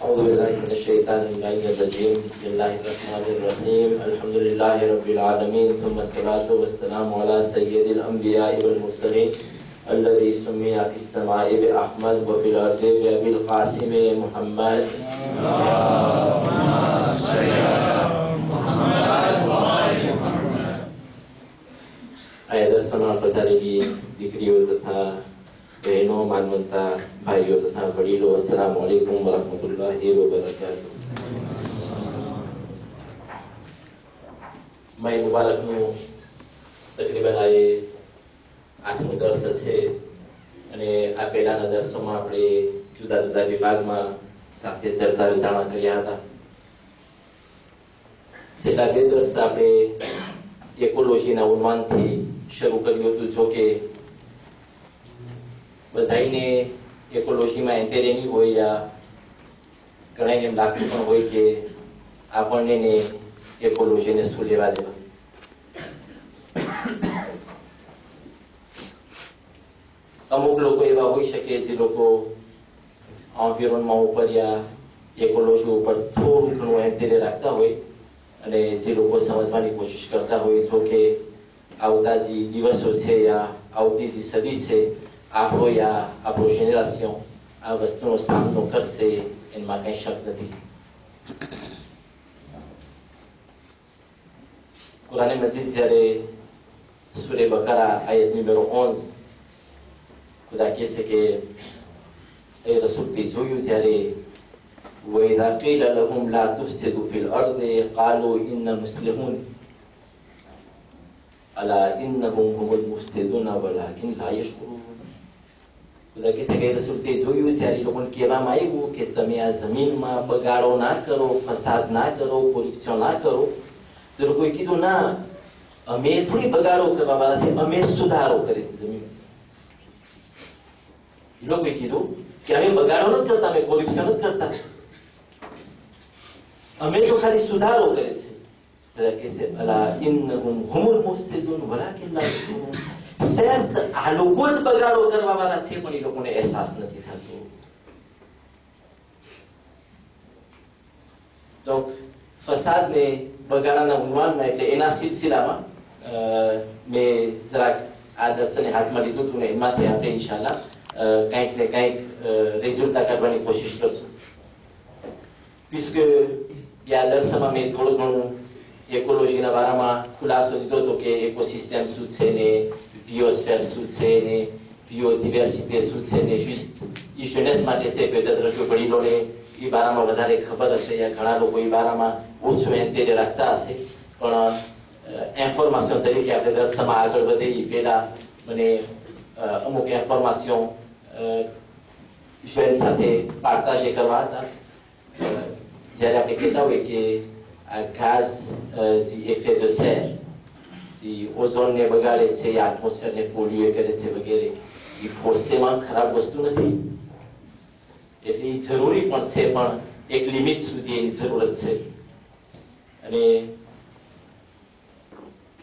أعوذ بالله من الشيطان الرجيم بسم الله الرحمن الرحيم الحمد لله رب العالمين ثم الصلاة والسلام على سيد الأنبياء والمرسلين الذي سمي في السماء بأحمد وفي الأرض بأبي القاسم محمد आदर्शमा पधारेकी दीकरीओ तथा बहनों मानवता भाइयों तथा वडीलो अस्सलाम वालेकुम वरहमतुल्लाहि वबरकातुह। मैं मुबारकનું તકરીબન આ 8મું દર્શ છે અને આ પહેલાના દર્શોમાં આપણે જુદા જુદા વિભાગમાં સાથે ચર્ચા વિચારણા કર્યા હતા। છેલ્લા 2 દર્શ આપણે એકોલોજીના ઉન્માનથી શરૂ કર્યું હતું। જો કે બધાઈને એકોલોજીમાં એન્ટેરે નહીં હોય या ઘણાને એમ લાગતું પણ હોય કે આપણને એકોલોજીને શું લેવા દેવા। અમુક લોકો એવા હોઈ શકે જે લોકો એન્વાયરમેન્ટ ઉપર या એકોલોજી ઉપર થોડું ઘણું એન્ટેરે રાખતા હોય અને જે લોકો સમજવાની કોશિશ કરતા હોય। જો કે આવતા જે દિવસો છે या આવતી જે સદી છે આપણો या આપણો જેનરેશન આ વસ્તુનો સામનો કરશે એમાં કંઈ શક નથી। કુરાન મજીદ જ્યારે સૂરે બકરા આયત નંબર 11 ખુદા કહે છે કે એ રસૂલથી જોયું જ્યારે وإذا قيل لهم لا تفسدوا في الأرض قالوا إنا مسلمون ألا إنهم هم المفسدون ولكن لا يشعرون। ખુદા કહે છે કે રસૂલથી જોયું જ્યારે એ લોકોને કહેવામાં આવ્યું કે તમે આ જમીનમાં બગાડો ના કરો, ફસાદ ના કરો, કોરપ્શન ના કરો, તો લોકોએ કીધું ના, અમે થોડી બગાડો કરવા વાળા છે, અમે સુધારો કરીએ છીએ જમીન। એ લોકોએ કીધું કે અમે બગાડો નથી કરતા, અમે કોરપ્શન નથી કરતા, અમે તો ખાલી સુધારો કરે છે। કે છે અલા ઇન્નહુમ હુમુલ મુફસિદુન વલાકિન લા યશઉરૂન। શેત આ લોકો જ બગાડો કરવા વાળા છે પણ એ લોકોને અહેસાસ નથી થતો। તો ફસાદ ને બગાડાના ઉન્માનમાં એટલે એના સિલસિલામાં મેં જરાક આ દર્શને હાથમાં લીધું હતું ને એમાંથી આપણે ઇન્શાલ્લાહ કંઈક ને કંઈક રિઝલ્ટ કાઢવાની કોશિશ કરશું। puisque या દર્શમાં મેં થોડું ઘણું એકોલોજીના બારામાં ખુલાસો દીધો હતો કે ઇકોસિસ્ટમ શું છે ને biosphère શું છે ને biodiversité શું છે ને juste ઈ jeunesse માટે છે peut-être કે વડીલોને ઈ બારામાં વધારે ખબર હશે या ઘણા લોકો ઈ બારામાં ઓછું એન્ટેરે રાખતા હશે। પણ ઇન્ફોર્મેશન તરીકે આપણે દર્શમાં આગળ વધે ઈ પહેલા મને અમુક ઇન્ફોર્મેશન jeune સાથે પાર્ટાજે કરવા હતા। જ્યારે આપણે કહેતા હોય કે આ ગાઝ જે એફે દ સેર જે ઓઝોનને બગાડે છે या એટમોસ્ફિયરને પોલ્યુએ કરે છે વગેરે, એ ફોર્સેમાં ખરાબ વસ્તુ નથી, એટલે એ જરૂરી પણ છે, પણ એક લિમિટ સુધી એની જરૂરત છે। અને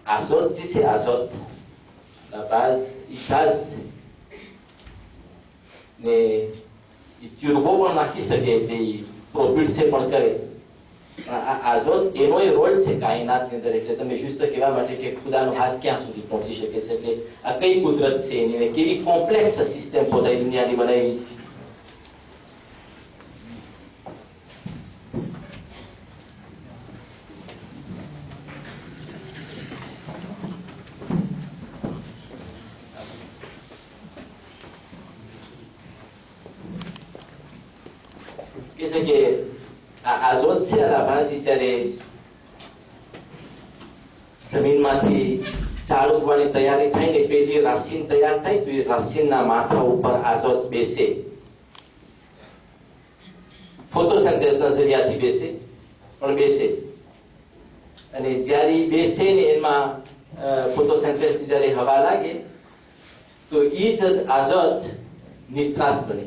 આઝોત જે છે, આઝોત la base એ ગાઝ ને એ ટ્યુબો પણ નાખી શકે એટલે પ્રોફિટ પણ કરે। આઝોત એનો રોલ છે કાયનાતની અંદર। એટલે તમે juste કહેવા માટે કે ખુદાનો હાથ ક્યાં સુધી પહોંચી શકે છે, એટલે આ કઈ કુદરત છે એની, કેવી કોમ્પ્લેક્સ સિસ્ટમ પોતાની દુનિયાની બનાવી છે। કે છે કે આઝોત છે આ ભાષી જ્યારે જમીનમાંથી ઝાડ ઉગવાની તૈયારી થાય ને પહેલી રાશિન તૈયાર થાય તો એ રાશિનના માથા ઉપર આઝોત બેસે, ફોટોસિન્થેસિસના જરિયાથી બેસે, પણ બેસે। અને જ્યારે બેસે ને એમાં ફોટોસિન્થેસિસ જ્યારે હવા લાગે તો એ જ આઝોત નિત્રાત બને,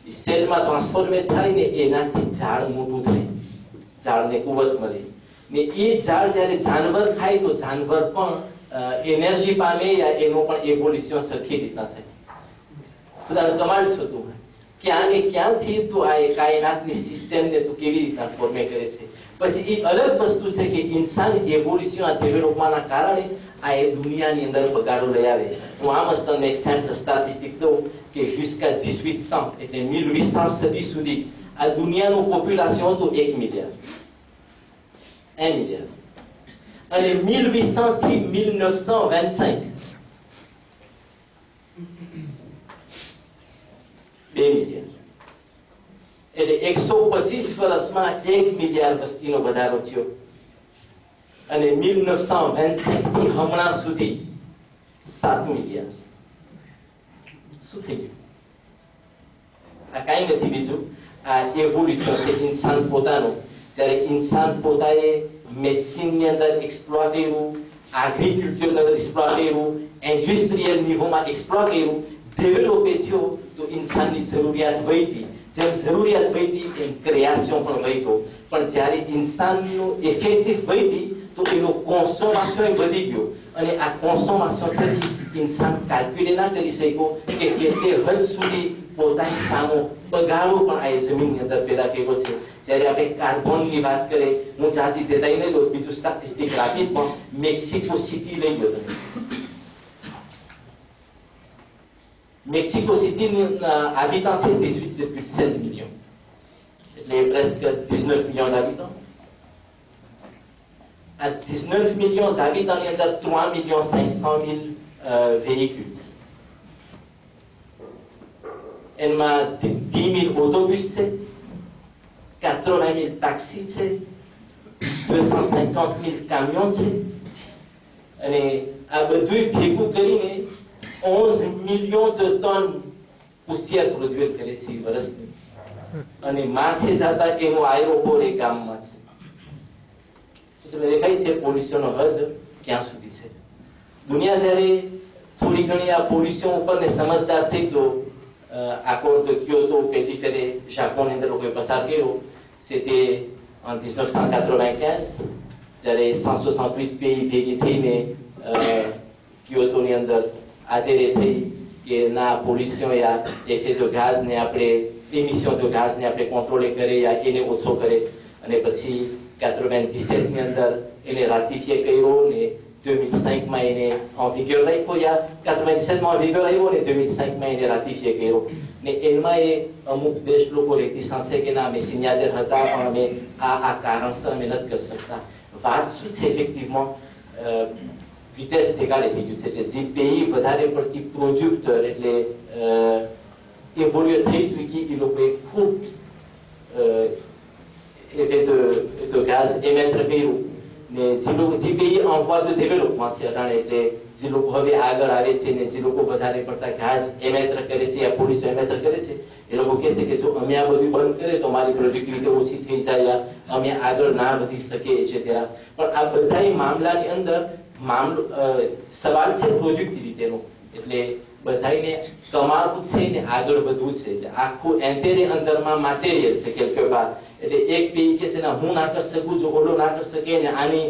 સેલમાં ટ્રાન્સફોર્મેટ થાય ને એનાથી ઝાડ મોટું થાય, ઝાડને કુવત મળે ને એ ઝાડ જ્યારે જાનવર ખાય તો જાનવર પણ એનર્જી પામે या એનો પણ એવોલ્યુશન સરખી રીતના થાય। ખુદાનું કમાલ છે તું। ક્યાં ને ક્યાંથી તું આ કાયનાતની સિસ્ટમને તું કેવી રીતના ફોર્મે કરે છે. પછી એ અલગ વસ્તુ છે કે ઇન્સાની એવોલ્યુશન આ ડેવલપમેન્ટના કારણે આ એ દુનિયાની અંદર બગાડો લઈ આવે. હું આ મસ્ત તમને એક સેમ્પલ સ્ટેટિસ્ટિક દઉં કે jusqu'à 1800 એટલે 1800 સદી સુધી આ દુનિયાનું પોપ્યુલેશન હતું 1 મિલિયન. 1 મિલિયન. અને 1800 થી 1925 2 મિલિયન. એટલે 125 વર્ષમાં 1 મિલિયન વસ્તીનો વધારો થયો. અને 1925 થી હમણાં સુધી 7 મિલિયન. શું થઈ ગયું? આ કાંઈ નથી બીજું, આ એવોલ્યુશન છે ઇન્સાન પોતાનું. જ્યારે ઇન્સાન પોતાએ મેડિસિનની અંદર એક્સપ્લોર કર્યું, એગ્રીકલ્ચરની અંદર એક્સપ્લોર કર્યું, ઇન્ડસ્ટ્રીયલ નિવોમાં એક્સપ્લોર કર્યું, ડેવલપે થયો, તો ઇન્સાનની જરૂરિયાત વધી. જેમ જરૂરિયાત વધી એમ ક્રિયાશો પણ વધ્યો. પણ જ્યારે ઇન્સાનનું ઇફેક્ટિવ વધી તો એનો કોન્સોમેશન વધી ગયો. અને આ કોન્સોમેશનથી ઇન્સાન કેલ્ક્યુલેટ ના કરી શક્યો કે કેટલે હદ સુધી પોતાની સામો બગાડો પણ આ જમીનની અંદર પેદા કર્યો છે. જ્યારે આપણે કાર્બનની વાત કરીએ, હું ચાચી દેતાઈ નહીં લો, બીજું સ્ટેટિસ્ટિક રાખી પણ મેક્સિકો સિટી લઈ ગયો તમે. મેક્સિકો સિટીની habitants છે 18,7 millions. એટલે presque 19 millions d'habitants. À 19 millions d'habitants, il y a 3,500,000 véhicules. Elle m'a 10,000 autobus, 80,000 taxis, 250,000 camions. Et à Bedouille, Pégou, Karine, 11 millions de tonnes poussière produite કરે છે વર્ષની. અને માથે જતા એનો આયરોપોર એક ગામમાં છે. તમે દેખાય છે પોલ્યુશનનો હદ ક્યાં સુધી છે. દુનિયા જ્યારે થોડી ઘણી આ પોલ્યુશન ઉપર ને સમજદાર થઈ તો accord de Kyoto પહેલી ફેરે જાપાનની અંદર લોકોએ પસાર કર્યો. C'était en 1995 જ્યારે 168 pays ભેગી થઈને ક્યોતોની અંદર આધેરે થઈ કે ના પોલ્યુશન યા effet de gaz ને આપણે émission de gaz ને આપણે contrôler કરે યા એને ઓછો કરે. અને પછી 97 ની અંદર એને રાટિફાઈ કર્યો ને 2005 માં એને en vigueur લાવ્યો યા 97 માં en vigueur આવ્યો ને 2005 માં એને રાટિફાઈ કર્યો. ને એમાં એ અમુક દેશ લોકો રેટિસન્ટ છે કે ના અમે સિગ્નેચર હતા પણ અમે આ કારણસર અમે નથી કરી શકતા. વાત શું છે ઇફેક્ટિવમાં વિદેશ ઠેકાણે થઈ ગયું છે એટલે જે પેઈ વધારે પડતી પ્રોજેક્ટર એટલે એવોલ્યુટ થઈ ચૂકી એ લોકોએ ખૂબ effet de gaz émettre કર્યું. ને જે payee en voie de développement છે અટાણે એટલે જે લોકો હવે આગળ આવે છે ને જે લોકો વધારે પડતા ગેસ એમેટર કરે છે યા પોલ્યુશન એમેટર કરે છે એ લોકો કહે છે કે જો અમે આ બધું બંધ કરે તો મારી પ્રોડક્ટિવિટી ઓછી થઈ જાય યા અમે આગળ ના વધી શકીએ etc. પણ આ બધા મામલાની અંદર સવાલ છે પ્રોજેક્ટિવિટીનો. એટલે બધાને કમાવું છે ને આગળ વધવું છે. એટલે આખું એન્ટેરે અંદરમાં મટીરિયલ છે quelque part. એટલે એક પેઈ કે છે ને હું ના કરી શકું જો ઓલો ના કરી શકે ને આની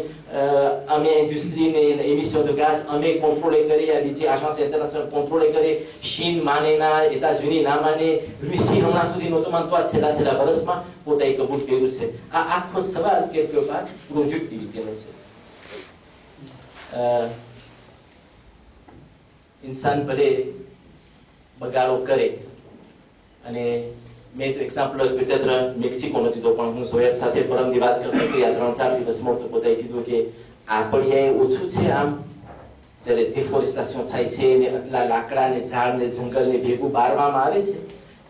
અમે ઇન્ડસ્ટ્રીને એમિશન de gaz અમે કંટ્રોલે કરી યા બીજી agence internationale કંટ્રોલે કરી. ચીન માને ના, એતાઝુની ના માને, રૂસી હમણાં સુધી નહોતું માનતો, આ છેલ્લા વર્ષમાં પોતાએ કબૂલ કર્યું છે. આ આખો સવાલ quelque part પ્રોજેક્ટિવિટીનો છે. ઇન્સાન ભલે બગાડો કરે અને મેં તો એક્ઝામ્પલ peut-être મેક્સિકો નથી તો પણ હું સોયર સાથે પરમની વાત કરતો હતો યા 3-4 દિવસમાં તો પોતાએ કીધું કે આપણે ઓછું છે આમ જ્યારે ડિફોરેસ્ટેશન થાય છે ને આટલા લાકડા ને ઝાડ ને જંગલ ને ભેગું બારવામાં આવે છે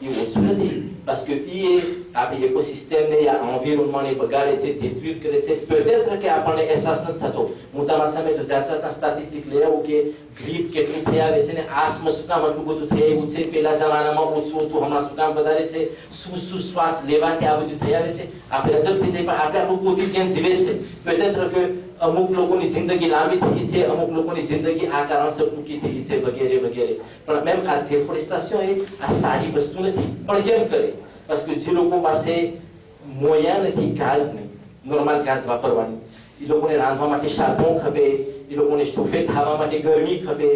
એ ઓછું નથી. parce que એ આપણી ઇકોસિસ્ટમને યા એન્વાયરમેન્ટને બગાડે છે, détruire કરે છે. peut-être કે આપણને અહેસાસ નથી થતો. હું તમારી સામે જો જાતના સ્ટેટિસ્ટિક લઈ આવું કે ગ્રીપ કેટલું થઈ આવે છે ને આસમાં શું કામ આટલું બધું થઈ આવ્યું છે, પેલા જમાનામાં ઓછું હતું હમણાં શું કામ વધારે છે, શું શ્વાસ લેવાથી આ બધું થઈ આવે છે, આપણે અજબ થઈ જાય. પણ આપણે આટલું પોતી જેમ જીવે છે peut-être કે અમુક લોકોની જિંદગી લાંબી થઈ ગઈ છે, અમુક લોકોની જિંદગી આ કારણસર ટૂંકી થઈ ગઈ છે વગેરે વગેરે. પણ મેમ આ ડિફોરેસ્ટેશન એ આ સારી વસ્તુ નથી. પણ કેમ કરે? parce que જે લોકો પાસે મોયા નથી ગાઝની, નોર્મલ ગાઝ વાપરવાની, એ લોકોને રાંધવા માટે શાર્પણ ખપે, એ લોકોને શોફે ખાવા માટે ગરમી ખપે,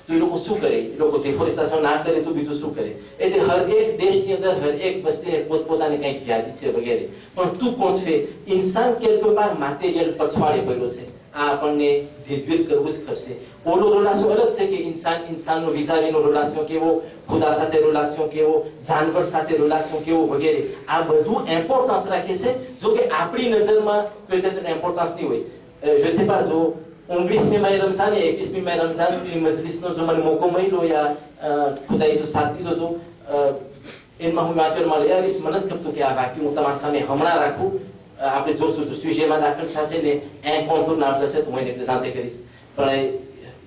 તો એ લોકો શું કરે? એ લોકો ડિફોરેસ્ટેશન ના કરે તો બીજું શું કરે? એટલે હર એક દેશની અંદર હર એક વસ્તીને પોતપોતાની કંઈક યાદી છે વગેરે. પણ તું કોણ છે? ઇન્સાન quelque part મટીરિયલ પછવાડે પડ્યો છે. આ આપણને ધીરવીર કરવું જ કરશે. ઓલો રોલાસો અલગ છે કે ઇન્સાનનો વિઝાવીનો રોલાસો કેવો, ખુદા સાથે રોલાસો કેવો, જાનવર સાથે રોલાસો કેવો વગેરે. આ બધું ઇમ્પોર્ટન્સ રાખે છે. જો કે આપણી નજરમાં કોઈ ઇમ્પોર્ટન્સ નહીં હોય. je sais pas, જો 19મી માય રમઝાન या 21મી માય રમઝાનની મજલિસનો જો મને મોકો મળ્યો યા ખુદાએ જો સાથ દીધો જો એમાં હું વાક્યમાં લઈ આવીશ. મને જ ગમતું કે આ વાક્ય હું તમારી સામે હમણાં રાખું. આપણે જોશું જો સુજેમાં દાખલ થશે ને કોન્ટુર નામ થશે તો હું એને પ્રેઝન્ટ કરીશ. પણ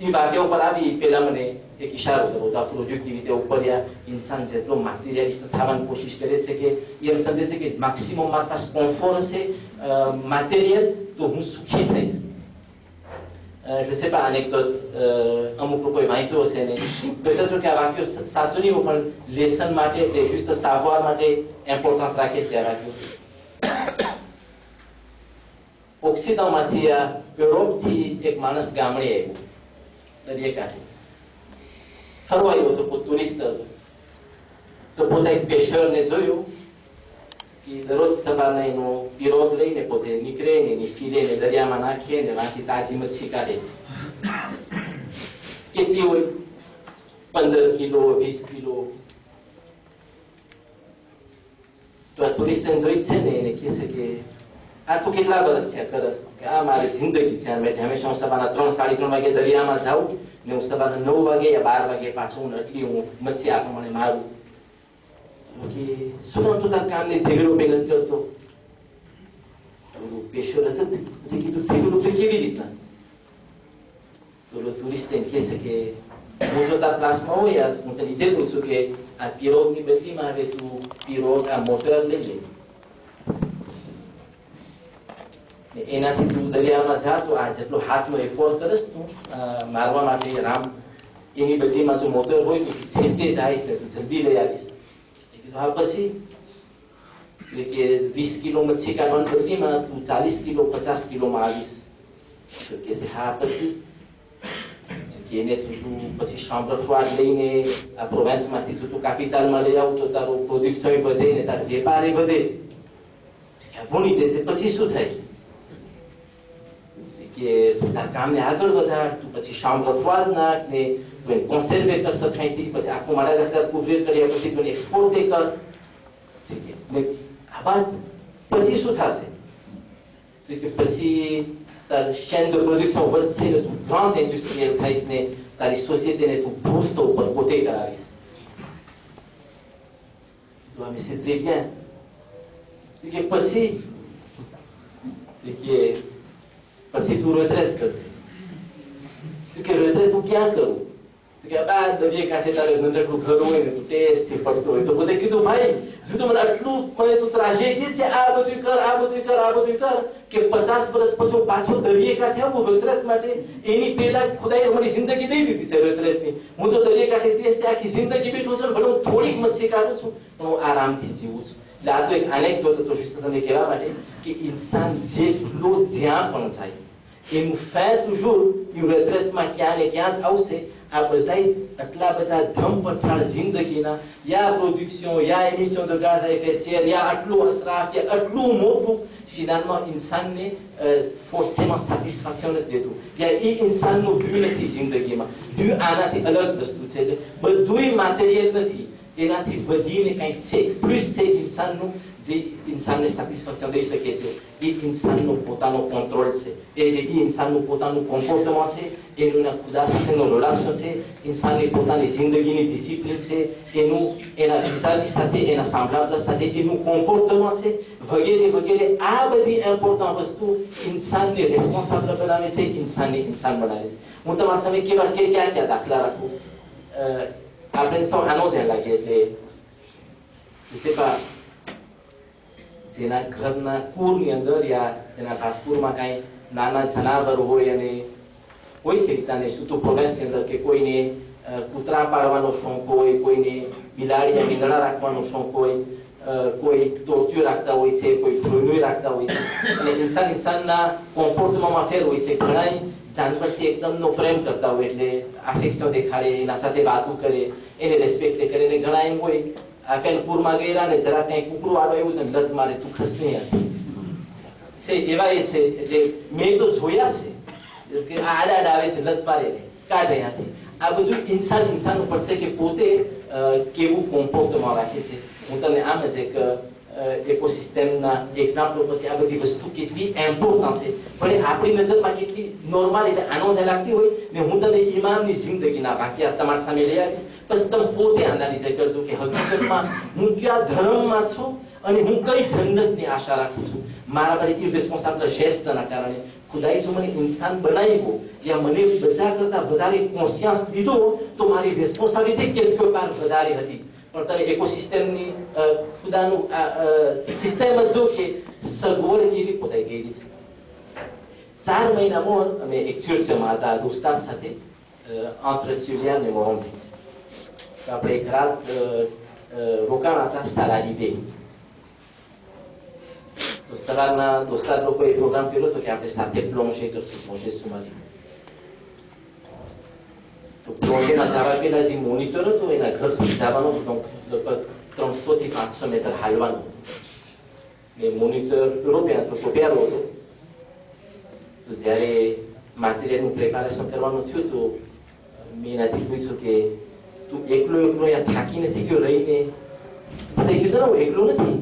એ વાક્ય ઉપર આવી પહેલા મને એક ઇશારો કર્યો તો પ્રોજેક્ટિવિટી ઉપર યા ઇન્સાન જેટલો મટીરિયલિસ્ટ થવાની કોશિશ કરે છે કે એમ સમજે છે કે મેક્સિમમ મારી પાસે કોમ્ફોર્ટ હશે મટીરિયલ તો હું સુખી થઈશ. je sais pas, anecdote અમુક લોકોએ વાંચ્યો હશે ને peut-être કે આ વાક્ય સાચું નહીં હોય પણ લેસન માટે એટલે juste savoir માટે ઇમ્પોર્ટન્સ રાખે છે આ વાક્ય. ઓક્સિડન્ટમાંથી આ યુરોપથી એક માણસ ગામડે આવ્યો દરિયાકાંઠે ફરવા આવ્યો હતો. ટુરિસ્ટ હતો તો પોતે એક પેશરને જોયું કે દરરોજ સવારના એનો પિરોગ લઈને પોતે નીકળે ને એની ફીલે ને દરિયામાં નાખે ને વાંથી તાજી મચ્છી કાઢે. કેટલી હોય? 15 કિલો 20 કિલો. તો આ ટુરિસ્ટને જોઈ છે ને એને કહે છે કે આ તો કેટલા વર્ષ છે કરસ કે આ મારી જિંદગી છે. મેં હંમેશા હું સવારના 3 સાડા 3 વાગે દરિયામાં જાઉં ને હું સવારના 9 વાગે યા 12 વાગે પાછું હું એટલી હું મચ્છી આ પ્રમાણે મારું. કે શું તું તાર કામને ધીગડો પેલન કરતો? પેશો રજત કીધું ધીગડો તો કેવી રીતના? તો ટુરિસ્ટ એમ કહે છે કે હું જો તાર ક્લાસમાં હોય યાર હું તને કીધેલું છું કે આ પિરોગની બદલીમાં હવે તું પિરોગ આ મોટર લઈ લે. એનાથી તું દરિયામાં જા તો આ જેટલો હાથનો એફોર્ડ કરસ તું મારવા માટે રામ એની બદલીમાં જો મોટર હોય તો છેટે જઈશ ને તું જલ્દી લઈ આવીશ. હા પછી કે 20 કિલો મચ્છી કાઢવાની બદલીમાં તું 40 કિલો 50 કિલોમાં આવીશ. તો કે છે હા પછી એને તું પછી chambre froide લઈને આ પ્રોવિન્સમાંથી જો તું કેપિટલમાં લઈ આવ તો તારો પ્રોડક્શન વધે ને તારો વેપાર વધે. ભૂલી દે છે પછી શું થાય કે તું તાર કામને આગળ વધાર. તું પછી chambre froide નાખ ને તું કોન્સર્વે કર શકાયથી પછી આખું માડાગાસ્કર કુવરેજ કર્યા પછી તું એક્સપોર્ટ કર. ઠીક છે ને આ વાત પછી શું થશે? ઠીક છે પછી તાર chaîne de production વધશે ને તું ગ્રાન્ડ ઇન્ડસ્ટ્રીયલ થઈશ ને તારી સોસાયટીને તું બોર્સ ઉપર પોતે કરાવીશ. તો અમે c'est très bien. ઠીક છે પછી તું retraite કરશે. તું કે retraite તું ક્યાં કરું? તું કે બા દરિયા કાંઠે તારે નંદરનું ઘર હોય ને તું ટેસ્ટથી પડતો હોય તો બધે કીધું ભાઈ જો તો મને આટલું મને તું ત્રાજેડી છે આ બધું કર આ બધું કર આ બધું કર કે 50 વર્ષ પછી પાછો દરિયા કાંઠે આવું retraite માટે. એની પહેલા ખુદાએ મારી જિંદગી દઈ દીધી છે retraiteની. હું તો દરિયા કાંઠે દેશથી આખી જિંદગી બેઠો છું ભલે હું થોડીક મચ્છી કાઢું છું પણ હું આરામથી જીવું છું. એટલે આ તો એક એનેક્ડોટ હતો તમને કહેવા માટે કે ઇન્સાન જેટલો જ્યાં પણ જાય એનું ફેર toujours એ retraiteમાં ક્યાં ને ક્યાં જ આવશે. આ બધા આટલા બધા ધમ પછાડ જિંદગીના યા પ્રોડક્શન યા emission de gaz à effet de serre યા આટલું અસરાફ યા આટલું મોટું ફિનાલમાં ઇન્સાનને ફોર્સેમાં સેટિસ્ફેક્શન નથી દેતું. યા એ ઇન્સાનનું વ્યૂ નથી જિંદગીમાં. વ્યૂ આનાથી અલગ વસ્તુ છે. એટલે બધુંય મટીરિયલ નથી એનાથી વધીને કંઈક છે પ્લસ છે ઇન્સાનનું જે ઇન્સાનને સેટિસ્ફેક્શન દઈ શકે છે. એ ઇન્સાનનો પોતાનો કંટ્રોલ છે. એ ઇન્સાનનું પોતાનું કોમ્પોર્ટમેન્ટ છે. એના ખુદા સાથેનો રિલેશન છે. ઇન્સાનની પોતાની જિંદગીની ડિસિપ્લિન છે. એનું એના વિઝાવી સાથે એના સાંભળાવલા સાથે એનું કોમ્પોર્ટમેન્ટ છે વગેરે વગેરે. આ બધી ઇમ્પોર્ટન્ટ વસ્તુ ઇન્સાનને રેસ્પોન્સિબલ બનાવે છે. ઇન્સાનને ઇન્સાન બનાવે છે. હું તમારા સામે કેવા ક્યાં ક્યાં દાખલા રાખું આપણે સૌ આનો ધ્યાન લાગીએ. એટલે je sais pas જેના ઘરના કુરની અંદર યા જેના ઘાસપુરમાં કાંઈ નાના જનાવર હોય અને હોય છે રીતાને શું તો પ્રોવેન્સની અંદર કે કોઈને કૂતરા પાળવાનો શોખ હોય, કોઈને બિલાડી મીંદડા રાખવાનો શોખ હોય, કોઈ ટોળચું રાખતા હોય છે, કોઈ ફ્લોનું રાખતા હોય છે, અને ઇન્સાનના કોમ્પોર્ટમાં ફેર હોય છે. ઘણા જાનવરથી એકદમનો પ્રેમ કરતા હોય, એટલે આફેક્શન દેખાડે, એના સાથે વાતો કરે, એને રેસ્પેક્ટ કરે. અને ઘણા એમ હોય આ કઈ પૂરમાં ગયેલા ને જરા કઈ કુકડું આડો એવું તો લત મારે, તું ખસ નહીં છે, એવા એ છે. એટલે મેં તો જોયા છે કે આડા આવે છે, લત મારે કાઢે ત્યાંથી. આ બધું ઇન્સાન ઉપર છે કે પોતે કેવું કોમ્પોર્ટમાં રાખે છે. હું તમને આમ જ એક ઇકોસિસ્ટમના એક્ઝામ્પલ પરથી આ બધી વસ્તુ કેટલી ઇમ્પોર્ટન્ટ છે, પણ આપણી નજરમાં કેટલી નોર્મલ એટલે આનંદ લાગતી હોય ને. હું તમને ઇમામની જિંદગીના વાક્યા તમારી સામે લઈ આવીશ, પછી તમે પોતે એનાલિઝ કરજો કે હકીકતમાં હું કયા ધર્મમાં છું અને હું કઈ જન્નતની આશા રાખું છું. મારા પર ઇરરિસ્પોન્સિબલ શેસ્તના કારણે ખુદાએ જો મને ઇન્સાન બનાવ્યો યા મને બધા કરતા વધારે કોન્શિયસ દીધો, તો મારી રિસ્પોન્સિબિલિટી કેટલી વાર વધારે હતી. પણ તમે ઇકોસિસ્ટમની ખુદાનું સિસ્ટમ જ જો કે સગવડ કેવી પોતાઈ ગયેલી છે. 4 મહિનામાં અમે એક્સક્યુર્સનમાં હતા દોસ્તાર સાથે entre Tuliane et Morombi. આપણે એક રાત રોકાણા હતા સાલારી બે. તો સવારના દોસ્તાર લોકોએ પ્રોગ્રામ કર્યો હતો કે આપણે સાથે પ્લોન્શે કરશું, પ્લોન્શે સુમાલી. તો પ્લોન્શેમાં જવા પહેલા જે મોનિટર હતો એના ઘર સુધી જવાનું હતું, લગભગ 300 થી 500 મીટર હાલવાનું. ને મોનિટર યુરોપિયન હતો, તો પ્યારો હતો. તો જ્યારે માટેરિયલનું પ્રિપેરેશન કરવાનું થયું તો મેં એનાથી પૂછ્યું કે તું એકલો અહીંયા થાકી નથી ગયો રહીને? બધા કીધું ને હું એકલો નથી,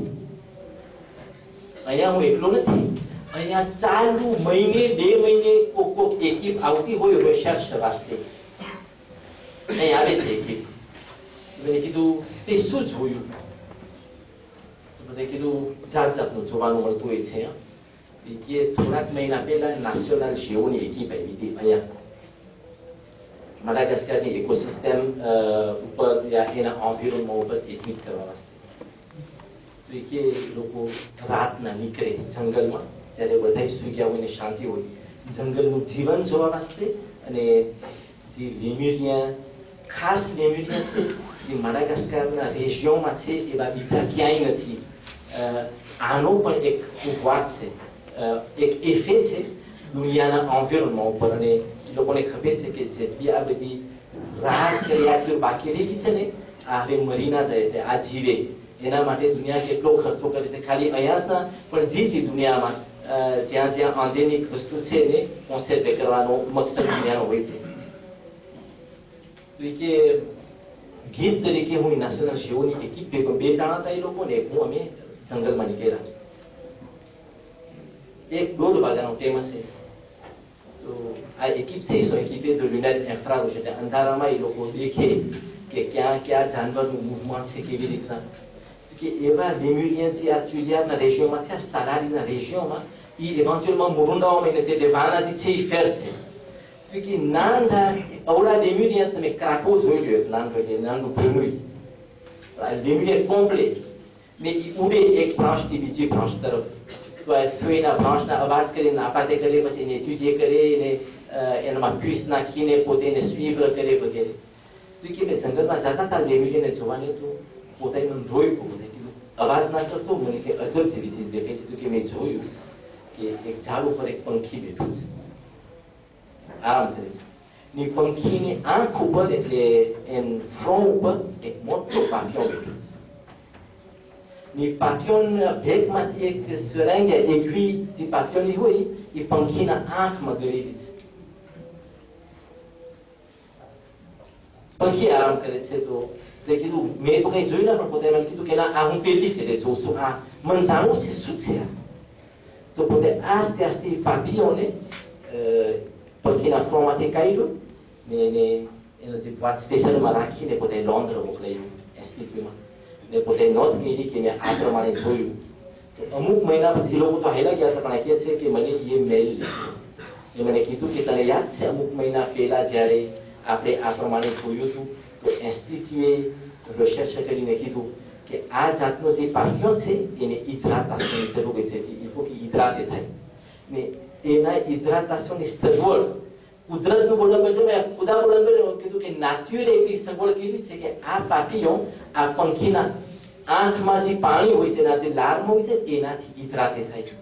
અહીંયા હું એકલો નથી. અહીંયા ચાલુ મહિને 2 મહિને કોક એકીપ આવતી હોય રિસર્ચ વાસ્તે, અહીં આવે છે એકીપ. મેં કીધું તે શું જોયું? તો બધા કીધું જાતનું જોવાનું મળતું હોય છે. કે થોડાક મહિના પહેલા નેશનલ જીઓની એકીપ આવી હતી અહીંયા મડાગાસ્કરની ઇકોસિસ્ટમ ઉપર યા એના એન્વાયરમેન્ટ ઉપર એડમિટ કરવા વાસ્તે. તો કે લોકો રાતના નીકળે જંગલમાં, જ્યારે બધા સૂઈ ગયા હોય ને શાંતિ હોય, જંગલનું જીવન જોવા વાસ્તે. અને જે લેમ્યુરિયા, ખાસ લેમ્યુરિયા છે જે મડાગાસ્કરના રેશિયોમાં છે, એવા બીજા ક્યાંય નથી. આનો પણ એક ઉપવાર છે, એક ઇફે છે દુનિયાના એન્વાયરમેન્ટ ઉપર. અને લોકોને ખબર છે કે જેટલી આ બધી રાહ બાકી રહી છે ને, આ હવે મરી ના જાય, એટલે આ જીવે એના માટે દુનિયા કેટલો ખર્ચો કરે છે. ખાલી અહીંયા જ ના, પણ જે દુનિયામાં જ્યાં જ્યાં આંધેનિક વસ્તુ છે ને કોન્સેપ્ટ કરવાનો મકસદ દુનિયાનો હોય છે. તો કે ગીત તરીકે હું નેશનલ શોની એકીપ ભેગો 2 જણા હતા એ લોકો ને હું, અમે જંગલમાં નીકળ્યા. 1-1.5 વાગ્યાનો ટાઈમ હશે. તો આ એકીપ છે, સો એકીપે તો યુનાઇટેડ ઇન્ફ્રારેડ એટલે અંધારામાં એ લોકો દેખે કે ક્યાં ક્યાં જાનવરનું મૂવમેન્ટ છે, કેવી રીતના. કે એવા લેમ્યુરિયન છે આ ચુલિયાના રેશિયોમાં છે, આ સાલારીના રેશિયોમાં એ ઇવેન્ચ્યુઅલમાં મોરુંડાઓમાં એટલે વાનાજી છે એ ફેર છે. તો કે નાના અવળા લેમ્યુરિયન તમે ક્રાકો જોઈ લ્યો, નાનું ભૂમરી લેમ્યુરિયન કોમ્પ્લેટ ને એ ઉડે એક બ્રાન્ચથી બીજી બ્રાન્ચ તરફ. તો આ ફેના બ્રાન્ચના અવાજ કરીને નાપાતે કરે, પછી એને એટ્યુડિએ કરે, એને એનામાં પીસ નાખીને પોતે એને સ્વીવર કરે વગેરે. તો કે મેં જંગલમાં જતા હતા લેમ્યુરિયનને જોવાની, તો પોતે મને જોયું, મને કીધું અવાજ ના કરતો, મને કે અજબ જેવી ચીજ દેખાય છે. તો કે મેં જોયું કે એક ઝાડ ઉપર એક પંખી બેઠું છે, આમ કરે છે. ને પંખીની આંખ ઉપર એટલે એન ફ્રોમ ઉપર એક મોટો પાક્યો બેઠો છે. ને પાક્યોના ભેગમાંથી એક સ્વરાંગ્યા એકવી જે પાક્યોની હોય એ પંખીના આંખમાં ગળેલી છે. પંખી આરામ કરે છે. તો કીધું મેં તો કઈ જોયું ના, પણ પોતે મને કીધું કે ના, આ હું પહેલી ફેરે જોઉં છું, આ મને જાણવું છે શું છે આ. તો પોતે આસ્તે આસ્તે પાપીઓને પંખીના ફ્રોમાંથી કાઢ્યું ને એને એનો જે વાત સ્પેશિયલમાં રાખીને પોતે લોન્ડ્ર મોકલાયું ઇન્સ્ટિટ્યૂટમાં. ને પોતે નોંધ કરી કે મેં આ પ્રમાણે જોયું. તો અમુક મહિના પછી એ લોકો તો હાઈલા ગયા હતા, પણ કહે છે કે મને એ મેલ લીધો. એ મને કીધું કે તને યાદ છે અમુક મહિના પહેલા જ્યારે આપણે આ પ્રમાણે જોયું હતું, તો ઇન્સ્ટિટ્યૂટે રિસર્ચ કરીને કીધું કે આ જાતનો જે પાક્યો છે એને ઇદ્રાતાશનની જરૂર છે, કે ઇફો કે ઇદ્રાતે થાય ને એના ઇદ્રાતાશનની સગવડ કુદરતનું બોલવા બદલે મેં ખુદા બોલવા બદલે કીધું કે નાચ્યુરે એટલી સગવડ કીધી છે કે આ પાપીઓ આ પંખીના આંખમાં જે પાણી હોય છે જે લાર્મ હોય છે એનાથી ઈતરાતે થાય.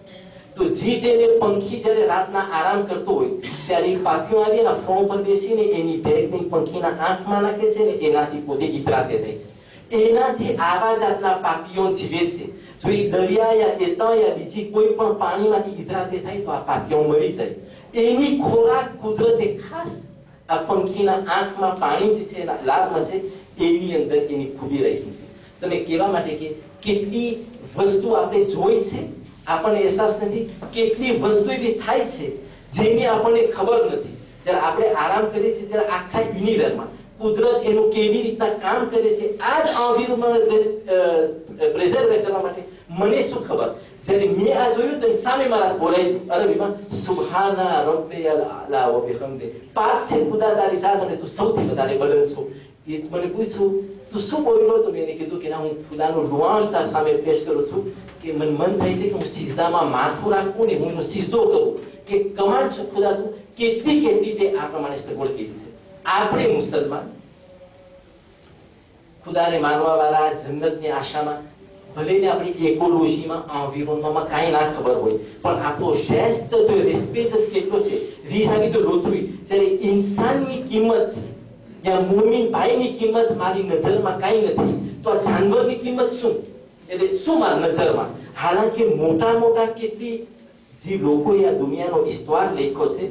તો જે ટેને પંખી જ્યારે રાતના આરામ કરતો હોય ત્યારે એ પાપીઓ આવી એના ફોન પર બેસીને એની ભેગને પંખીના આંખમાં નાખે છે ને એનાથી પોતે ઈતરાતે થાય છે. એનાથી આવા જાતના પાપીઓ જીવે છે. જો એ દરિયા યા એતા યા બીજી કોઈ પણ પાણીમાંથી ઈતરાતે થાય તો આ પાપીઓ મરી જાય. એની ખોરાક કુદરતે ખાસ આ પંખીના આંખમાં પાણી જે છે એના લાર્મ છે એની અંદર એની ખૂબી રાખી છે. તમે કહેવા માટે કે કેટલી વસ્તુ આપણે જોઈ છે આપણને અહેસાસ નથી, કેટલી વસ્તુ એવી થાય છે જેની આપણને ખબર નથી. જ્યારે આપણે આરામ કરીએ છીએ ત્યારે આખા યુનિવર્સમાં કુદરત એનું કેવી રીતના કામ કરે છે આ જ પ્રેઝર્વ કરવા માટે મને શું ખબર. જ્યારે મેં આ જોયું તો સામે મારા બોલાયું અરબીમાં સુબહાના રબ્બિયલ આલા વ બિહમદિ, પાક છે ખુદા તારી ઝાત અને તું સૌથી વધારે બલંદ છો. એ મને પૂછ્યું તું શું બોલ્યો? તો મેં કીધું કે ના હું ખુદાનું લુઆંશ તાર સામે પેશ કરું છું કે મને મન થાય છે કે હું સિજદામાં માથું રાખું ને હું એનો સિજદો કરું કે કમાલ છું ખુદા તું કેટલી તે આ પ્રમાણે સગવડ કીધી છે. આપણે મુસલમાન ખુદાને માનવા વાળા જન્નતની આશામાં ભલે ને આપણી ઇકોલોજીમાં એન્વાયરમેન્ટમાં કાંઈ ના ખબર હોય પણ આપણો શ્રેષ્ઠ તો રિસ્પેક્ટ જ કેટલો છે વીસાની તો લોથરી. જ્યારે ઇન્સાનની કિંમત યા મુમિન ભાઈની કિંમત મારી નજરમાં કાંઈ નથી તો આ જાનવરની કિંમત શું? એટલે શું મારી નજરમાં? હાલાંકિ મોટા કેટલી જે લોકોએ આ દુનિયાનો ઇસ્તવાર લખ્યો છે,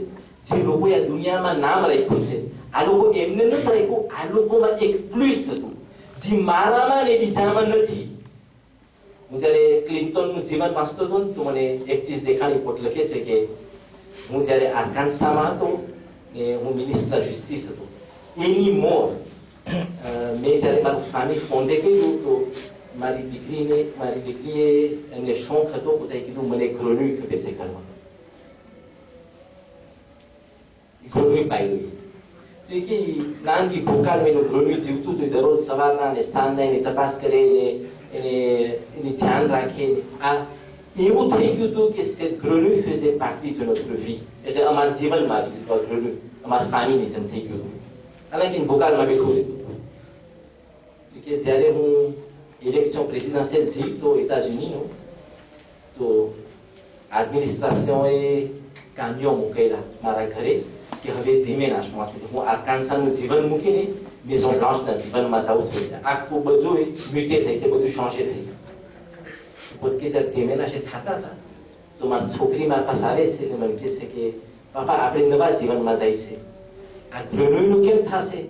જે લોકોએ આ દુનિયામાં નામ રાખ્યું છે, આ લોકો એમને નથી રાખ્યું, આ લોકોમાં એક પ્લુસ હતું જે મારામાં ને બીજામાં નથી. હું જ્યારે ક્લિન્ટનનું જીવન વાંચતો હતો ને તો મને એક ચીજ દેખાણી પોત લખે છે કે હું જ્યારે આર્કાન્સામાં હતો ને હું મિનિસ્ટર જસ્ટિસ હતો એની મોર મેં જ્યારે મારું ફામી ફોન્ડે કર્યું તો મારી દીકરીએ એમને શોખ હતો પોતાએ કીધું મને ગ્રોન્યુઈ ખપે છે ઘરમાં. ગ્રોન્યુઈ પાયું તો એ કે નાનકી ભૂકાળ એનું ગ્રોન્યુઈ જીવતું હતું. દરરોજ સવારના અને સાંજના એની તપાસ કરે એની ધ્યાન રાખે. આ એવું થઈ ગયું હતું કે cette grenouille faisait partie de notre vie. એટલે અમારા જીવનમાં આવી ગયું ગ્રોન્યુઈ, અમારા ફામીની જેમ થઈ ગયું હતું. હાલાંકि ભૂકાળમાં બેઠું રહેતું કે જ્યારે હું ઇલેક્શન પ્રેસિડેન્શિયલ જીતતો એતાઝયુનીનો તો એડમિનિસ્ટ્રેશનોએ કામ્યો મૂકેલા મારા ઘરે કે હવે ધીમે નાશમાં છે. હું આર્કાન્સાનું જીવન મૂકીને મેઝોન બ્લાન્ચના જીવનમાં જાઉં છું. આખું બધું મ્યુટે થઈ છે, બધું શોષે થઈ છે. પોતે જ્યારે ધીમે નાશે થતા હતા તો મારી છોકરી મારા પાસે આવે છે અને મને કહે છે કે પાપા આપણે નવા જીવનમાં જાય છે, આ ગ્રેન્યુઈનું કેમ થશે?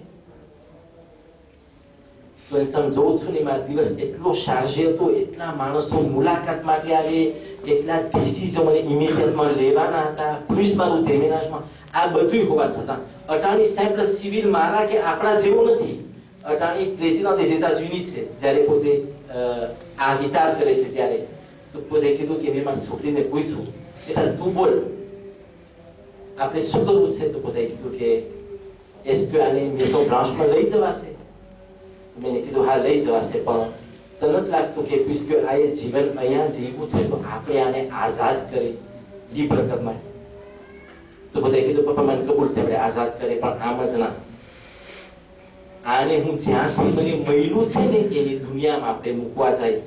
તો એ સમજવું છું ને મારો દિવસ એટલો ચાર્જે હતો, એટલા માણસો મુલાકાત માટે આવે, એટલા ડિસિઝો મને ઇમિડિયેટમાં લેવાના હતા, પ્લીઝ મારું ધેમેનાશમાં આ બધું હોવા છતાં અટાણી સાહેબ સિવિલ મારા કે આપણા જેવું નથી. અટાણી પ્રેસિડેન્ટ એતાઝયુની છે. જ્યારે પોતે આ વિચાર કરે છે ત્યારે તો પોતે કીધું કે મેં મારી છોકરીને પૂછ્યું એટલે તું બોલ આપણે શું કરવું છે? તો પોતે કીધું કે એસકે આને મેઝોન બ્લાન્ચમાં લઈ જવાશે? તો મેં કીધું હા લઈ જવાશે, પણ તને નથી લાગતું કે પુષ્કે આ જીવન અહીંયા જીવવું છે તો આપણે આને આઝાદ કરી લીબર કરવા? તો બધાએ કીધું પપ્પા મને કબૂલ છે આપણે આઝાદ કરે, પણ આમ જ ના. આને હું જ્યાંથી મને મળ્યું છે ને એની દુનિયામાં આપણે મૂકવા જાય,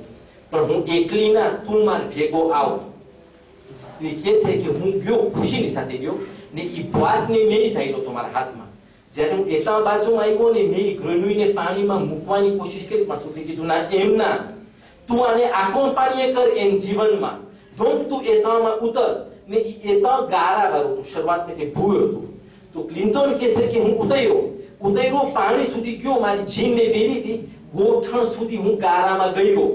પણ હું એકલી ના, તું માર ભેગો આવ. તો એ કે છે કે હું ગયો, ખુશીની સાથે ગયો ને એ વાતને મેં ચાલ્યો તમારા હાથમાં. જ્યારે હું એતા બાજુમાં આવ્યો ને મેં ગ્રેન્યુઈને પાણીમાં મૂકવાની કોશિશ કરી, પણ છોકરી કીધું ના એમ ના, તું આને આકોણ પાણીએ કર એમ જીવનમાં. donc તું એતામાં ઉતર ને એતા ગારા વાળું તું શરૂઆતમાં કે ભૂલ હતું. તો ક્લિન્ટન કે છે કે હું ઉતર્યો પાણી સુધી ગયો, મારી જીનને વેરી હતી ગોઠણ સુધી હું ગારામાં ગયો.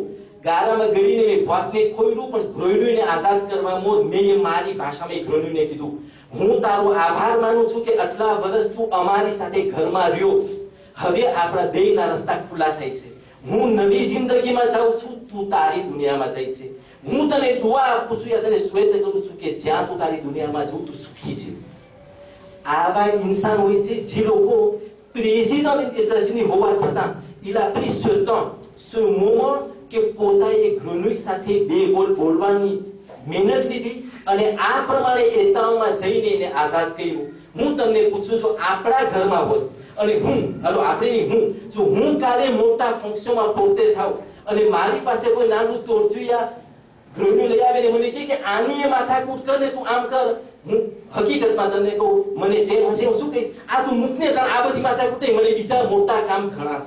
ગારામાં ગઈને મેં ભાતને ખોયલું, પણ ગ્રેન્યુઈને આઝાદ કરવામાં મેં મારી ભાષામાં ગ્રેન્યુઈને કીધું હું તારો આભાર માનું છું કે આટલા વર્ષ તું અમારી સાથે ઘરમાં રહ્યો, હવે આપણા બેયના રસ્તા ખુલ્લા થાય છે. હું નવી જિંદગીમાં જાઉં છું, તું તારી દુનિયામાં જાય છે. હું તને દુઆ આપું છું યા તને શ્વેત કરું છું કે જ્યાં તું તારી દુનિયામાં જવું તું સુખી છે. આવા ઇન્સાન હોય છે જે લોકો પ્રેસિડેન્ટ એતાઝયુની હોવા છતાં il a pris ce temps, ce moment કે પોતાએ ગ્રેન્યુઈ સાથે બે બોલ બોલવાની મહેનત લીધી અને આ પ્રમાણે એતામાં જઈને એને આઝાદ કર્યું. હું તમને પૂછું છું આપણા ઘરમાં હોત અને હું જો હું કાલે મોટા ફંક્શનમાં પોતે થાવ અને મારી પાસે કોઈ નાનું તોરચું યા ગ્રોન્યુ લઈ આવીને મને કે આની માથાકૂટ કર ને તું આમ કર, હું હકીકતમાં તમને કહું મને ટેમ હશે હું શું કહીશ, આ તું મૂકને આ બધી માથાકૂટ મને બીજા મોટા કામ ઘણા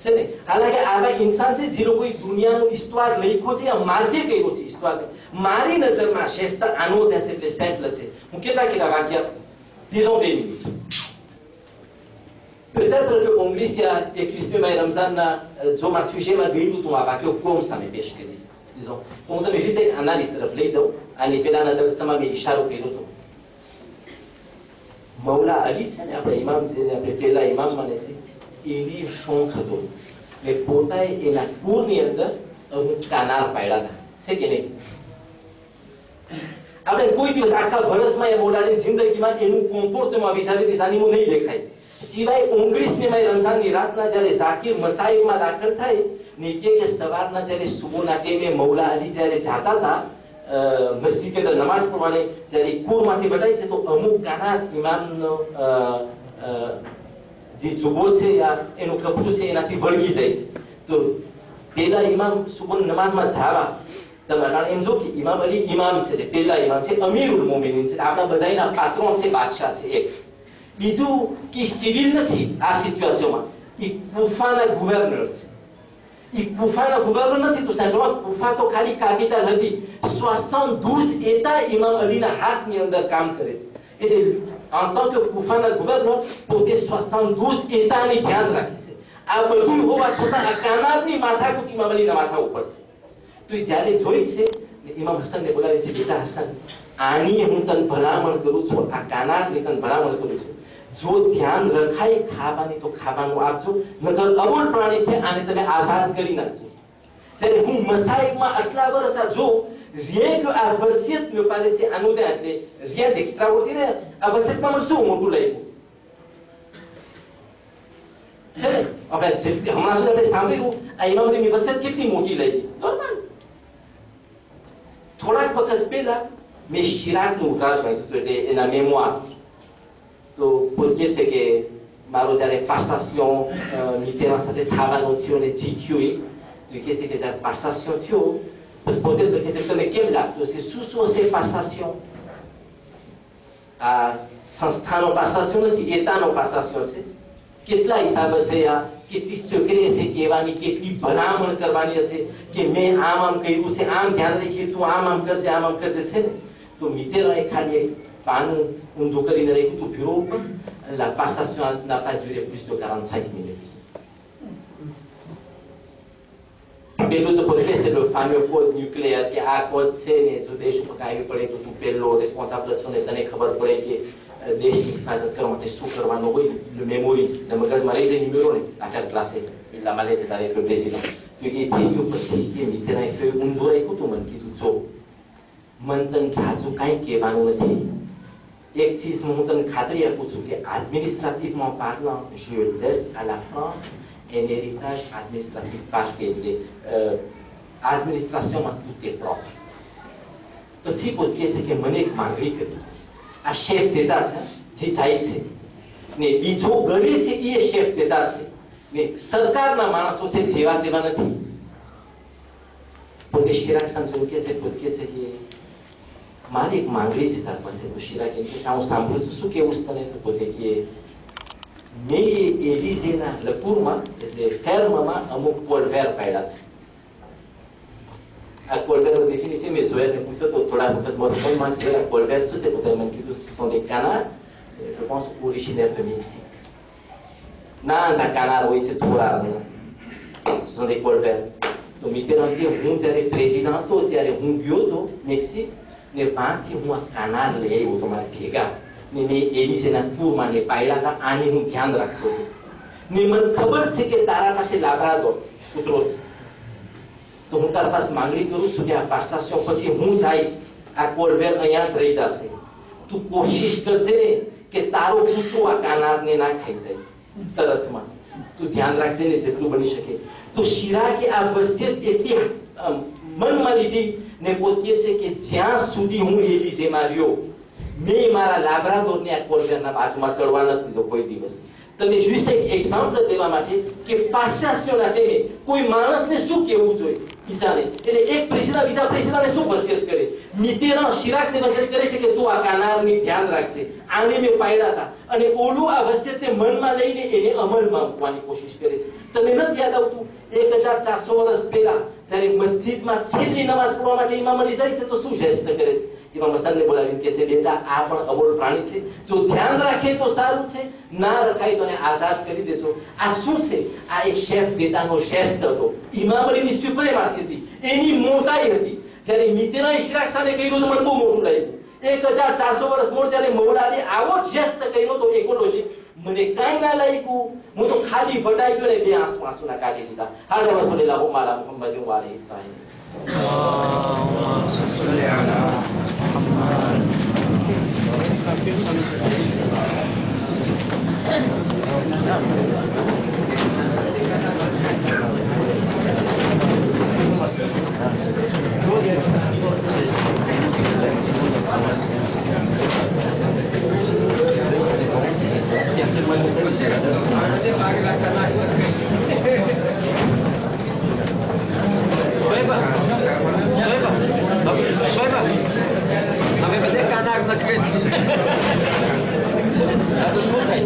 છે ને. હાલાકે આવા ઇન્સાન છે જે લોકોએ દુનિયાનો ઇસ્તવાર લખ્યો છે યા માર્ગે કર્યો છે ઇસ્તવાર. મારી નજરમાં શ્રેષ્ઠ આનો ત્યાં છે એટલે સેમ્પલ છે. હું કેટલા વાક્ય disons 2 minutes. Peut-être que 19 યા 21 mai રમઝાનના જો મારા સુજેમાં ગયું હતું આ વાક્યો કોમ સામે પેશ કરીશ. disons તો હું તમે juste એક એનાલિસ તરફ લઈ જાઉં અને પેલાના દર્શમાં મેં ઈશારો કર્યો હતો. મૌલા અલી છે ને આપણે ઇમામ છે આપણે પેલા ઇમામ માને છે એવી શોખ હતો કે પોતાએ એના કુળની અંદર અમુક કાનાર પાડ્યા હતા છે કે નહીં. આપણે કોઈ દિવસ આખા વર્ષમાં એ મૌલાની જિંદગીમાં એનું કોમ્પોર્ટમાં વિચારી દિશાનીમાં નહીં દેખાય સિવાય 19મી મે રમઝાનની રાતના જ્યારે ઝાકિર મસાઈબમાં દાખલ થાય ને કે સવારના જ્યારે સુબહના ટાઈમે મૌલા અલી જ્યારે જાતા હતા મસ્જિદની અંદર નમાઝ પઢવાને જ્યારે કુરમાંથી બટાઈ છે તો અમુક કાનાર ઇમામનો જે જુબો છે યા એનું કપડું છે એનાથી વળગી જાય છે. તો પેલા ઇમામ સુબહ નમાઝમાં જાવા તમારા એમ જો કે ઇમામ અલી ઇમામ છે પેલા ઇમામ છે અમીરુલ મોમિનીન છે આપણા બધાના પાત્રો છે બાદશાહ છે. એક બીજું કે સિવિલ નથી આ સિચ્યુએશનમાં એ કુફાના ગવર્નર છે. એ કુફાના ગવર્નર નથી તો સાહેબ કુફા તો ખાલી કેપિટલ હતી 72 એટા ઇમામ અલીના હાથની અંદર કામ કરે છે. એટલે en tant que કુફાના ગવર્નર પોતે 72 એટાની ધ્યાન રાખે છે. આ બધું હોવા છતાં આ કાનારની માથાકૂટ ઇમામ અલીના માથા ઉપર છે. તો જ્યારે જોઈ છે ઇમામ હસનને બોલાવે છે બેટા હસન આની હું તને ભલામણ કરું છું આ કાનારની તને ભલામણ કરું છું જો ધ્યાન રખાય ખાવાની તો ખાવાનું આપજો નકર અબોલ પ્રાણી છે આને તમે આઝાદ કરી નાખજો. જ્યારે હું મસાઈકમાં આટલા વર્ષ જો rien que à વસિયત me paraissait anodin એટલે rien d'extraordinaire આ વસિયતમાં મને શું મોટું લાગ્યું છે ને. enfin હમણાં સુધી આપણે સાંભળ્યું આ ઇમામ અલીની વસિયત કેટલી મોટી લાગી નોર્મલ. થોડાક વખત પહેલા મેં શિરાકનું ઉઘરાજ વાંચ્યું હતું એટલે એના મેમોઆર તો પોતે છે કે મારો જ્યારે પાસાસિયો મિત્તેરાં સાથે થવાનો થયો અને જીત્યો એ તો કહે છે કે જ્યારે પાસાસિયો થયો પોતે લખે છે તમે કેમ લાગતો છે શું હશે પાસાસિયો. આ સંસ્થાનો પાસાસિયો નથી એતાનો પાસાસિયો છે. કેટલા હિસાબ હશે આ કેટલી સ્વીકરી હશે કહેવાની કેટલી ભલામણ કરવાની હશે કે મેં આમ કર્યું છે આમ ધ્યાન રાખીએ તું આમ કરજે છે ને. તો મિત્તેરાએ ખાલી પાનું ઊંધું કરીને રાખ્યું તું bureau ઉપર la passation n'a pas duré plus de 45 minutes. પેલું તો પોતે છે le fameux code nucléaire કે આ કોડ છે ને જો દેશ ઉપર કાંઈ પડે તો તું પેલો રેસ્પોન્સાબલ છો ને તને ખબર પડે કે દેશની હિફાજત કરવા માટે શું કરવાનું હોય le mémorise le મગજમાં રહી જાય numéro ને આખા ક્લાસે la mallette est avec le président તો કે થયું પછી કે મિત્તેરાએ ફે ઊંધું રાખ્યું તું મને કીધું જો મન તને જાજુ કાંઈ કહેવાનું નથી. એક ચીજ હું તને ખાતરી આપું છું કે administrativement parlant je laisse à la France un héritage administratif parfait એટલે administrationમાં tout est propre. પછી પોતે કહે છે કે મને એક માંગણી કરી આ શેફ દેતા છે જે જાય છે ને બીજો ગરે છે એ શેફ દેતા છે ને સરકારના માણસો છે જેવા તેવા નથી. પોતે શિરાક સમજો કે છે પોતે કહે છે કે મારી એક માંગણી છે તાર પાસે. તો શિરાક એમ કે હું સાંભળું છું શું કેવું છે તને. તો પોતે કે મેં એલિઝેના લકુરમાં એટલે ફેર્મમાં અમુક કોલવેર પાડ્યા છે. આ કોલવેરનું ડેફિનિશન મેં જોયાને પૂછ્યો તો થોડા વખત મોરફોનમાં છે આ કોલવેર શું છે પોતાએ મને કીધું ce sont des canards je pense originaires de Mexique. નાના કાનાર હોય છે થોડા ce sont des colverts. તો મિત્તેરાં કે હું જ્યારે પ્રેસિડન્ટ હતો ત્યારે હું ગયો તો મેક્સિક ને વાંથી હું આ કાનાર લઈ આવ્યો તો મારા ભેગા ને મેં એલિઝેના કુરમાં ને પાડ્યા હતા. આની હું ધ્યાન રાખતો હતો ને મને ખબર છે કે તારા પાસે લાબ્રાડોર છે કૂતરો છે તો હું તારા પાસે માંગણી કરું છું કે આ પાસાસિયો પછી હું જઈશ આ કોલવેર અહીંયા જ રહી જશે. તું કોશિશ કરજે કે તારો કૂતરો આ કાનારને ના ખાઈ જાય તરતમાં. તું ધ્યાન રાખજે ને જેટલું બની શકે. તો શિરાકે આ વસિયત એટલી મનમાં લીધી ને પોતે છે કે જ્યાં સુધી હું એલિઝેમાં રહ્યો મેં મારા લાબ્રાદોરને આ કોરિડરના બાજુમાં ચડવા નથી દીધો કોઈ દિવસ. તમે juste એક એક્ઝામ્પલ દેવા માટે કે પાશ્ચાત્યોના ટેમે કોઈ માણસને શું કહેવું જોઈએ બીજાને, એટલે એક પ્રેસિડા બીજા પ્રેસિડાને શું વસિયત કરે. મિત્તેરાં શિરાકને વસિયત કરે છે કે તું આ કાનારની ધ્યાન રાખજે, આને મેં પાડ્યા હતા, અને ઓલું આ વસિયતને મનમાં લઈને એને અમલમાં મૂકવાની કોશિશ કરે છે. તમને નથી યાદ આવતું 1400 વર્ષ પહેલા જ્યારે મસ્જિદમાં છેલ્લી નમાઝ પઢવા માટે ઇમામ અલી જાય છે તો શું જેસ્ટ કરે છે? ઇમામ હસનને બોલાવીને કહે છે, બેટા આ પણ અબોલ પ્રાણી છે, જો ધ્યાન રાખે તો સારું છે, ના રખાય તો એને આઝાદ કરી દેજો. આ શું છે? આ એક શેફ દેતાનો શેસ્ત હતો. ઇમામ અલીની સુપ્રેમાસી હતી, એની મોટાઈ હતી. જ્યારે મિત્તેરાં શિરાક સામે કર્યું તો મને બહુ મોટું લાગ્યું. 1400 વર્ષ મોડ જ્યારે મૌલાને આવો જેસ્ત કર્યો તો એ બોલો છે, મને કાંઈ ના લાગ્યું, હું તો ખાલી ફટાઈ ગયો ને બે આંસુના કાઢી દીધા. હાજર વસલ્લાહુ અલા મુહમ્મદ વ આલિહિ તાહિર. હવે બધે કાનાર નખરે છે. આ તો શું થાય?